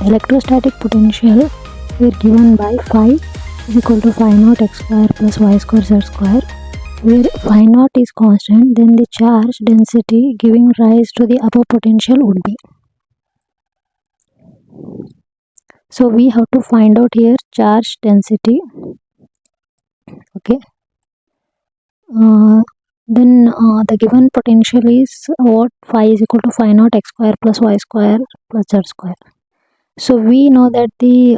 electrostatic potential were given by phi is equal to phi naught x square plus y square z square, where phi naught is constant, then the charge density giving rise to the upper potential would be. So we have to find out here charge density. Okay. Then the given potential is what? Phi is equal to phi naught x square plus y square plus z square. So we know that the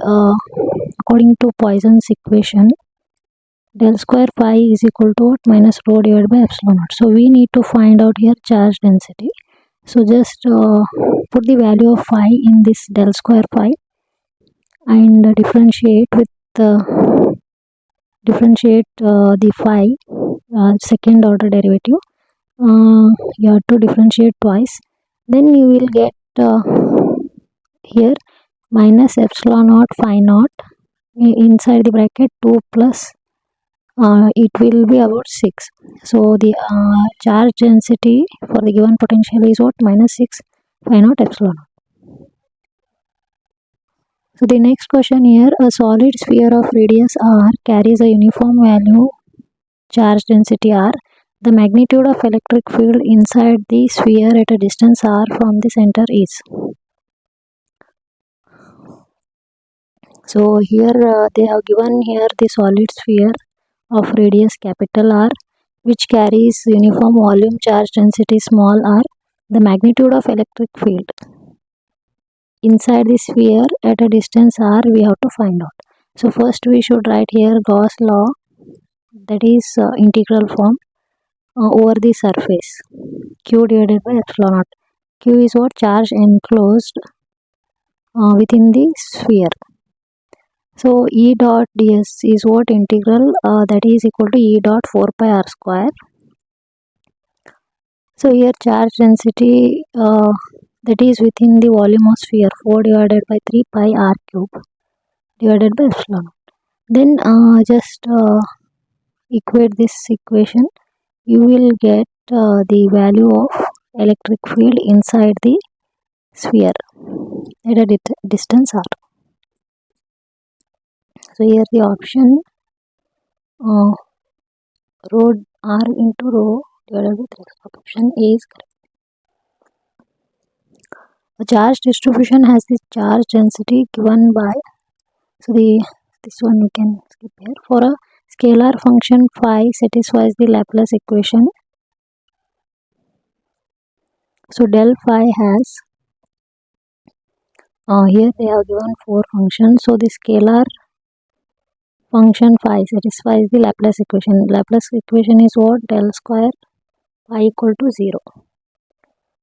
according to Poisson's equation, del square phi is equal to what? Minus rho divided by epsilon naught. So we need to find out here charge density. So just put the value of phi in this del square phi and differentiate with the phi second order derivative. You have to differentiate twice, then you will get here minus epsilon naught phi naught inside the bracket 2 plus it will be about 6. So the charge density for the given potential is what? Minus 6 phi naught epsilon naught. So the next question here, a solid sphere of radius r carries a uniform value charge density r. The magnitude of electric field inside the sphere at a distance r from the center is. So here they have given here the solid sphere of radius capital R, which carries uniform volume charge density small r. The magnitude of electric field inside the sphere at a distance r we have to find out. So first we should write here Gauss law, that is integral form over the surface q divided by epsilon naught. Q is what? Charge enclosed within the sphere. So E dot ds is what? Integral that is equal to E dot 4 pi r square. So here charge density that is within the volume of sphere 4 divided by 3 pi r cube divided by epsilon. Then just equate this equation. You will get the value of electric field inside the sphere at a distance r. So here the option rho r into rho divided by 3. Option A is correct. A charge distribution has the charge density given by, so this one we can skip here. For a scalar function phi satisfies the Laplace equation. So del phi has here they have given 4 functions. So the scalar function phi satisfies the Laplace equation. Laplace equation is what? Del square phi equal to 0.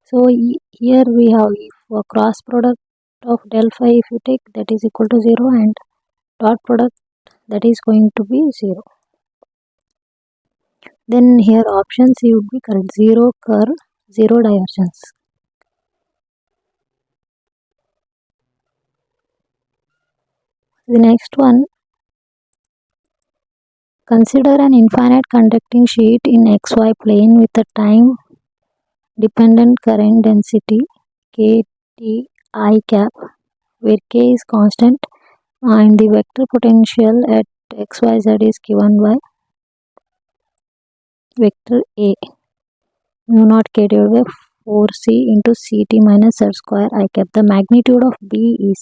So here we have, if cross product of del phi if you take, that is equal to 0, and dot product that is going to be 0. Then here option C would be correct. 0 curl, 0 divergence. The next one, consider an infinite conducting sheet in xy plane with a time dependent current density Kt I cap, where K is constant and the vector potential at xyz is given by vector A mu naught K divided by 4C into Ct minus Z square I cap. The magnitude of B is,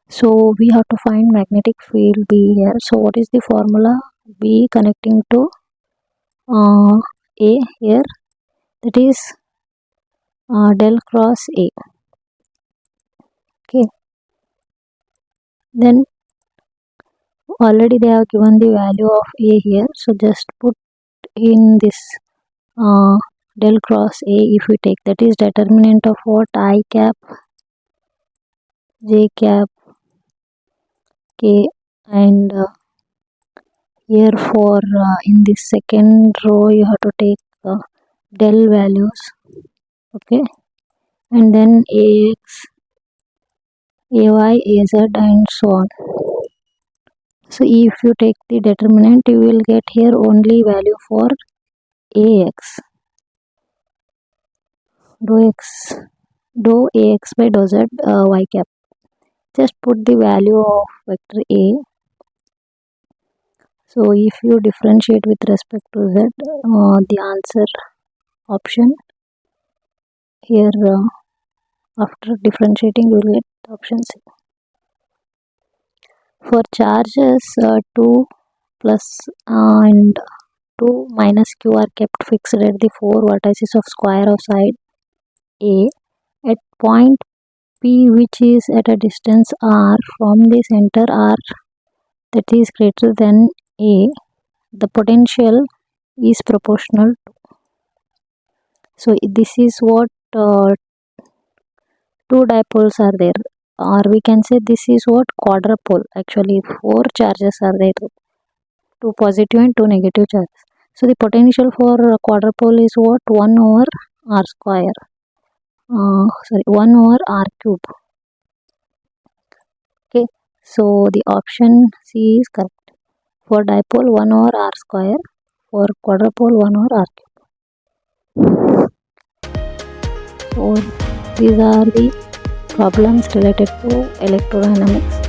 so we have to find magnetic field B here. So what is the formula? B connecting to A here, that is del cross A. Okay, then already they have given the value of A here, so just put in this del cross A if we take, that is determinant of what? I cap, J cap, K, and here for in this second row you have to take del values. Okay, and then AX, AY, AZ and so on. So if you take the determinant, you will get here only value for AX, dou AX by dou Z y cap. just put the value of vector A. So if you differentiate with respect to Z, the answer option here, after differentiating you will get option C. For charges 2 plus and 2 minus q are kept fixed at the 4 vertices of square of side A at point P, which is at a distance r from the center R that is greater than A. The potential is proportional to. So this is what two dipoles are there, or we can say this is what quadrupole. Actually 4 charges are there, 2 positive and 2 negative charges. So the potential for quadrupole is what? 1 over r square, 1 over r cube. Okay, so the option C is correct. For dipole 1 over r square, for quadrupole 1 over r cube. So these are the problems related to electrodynamics.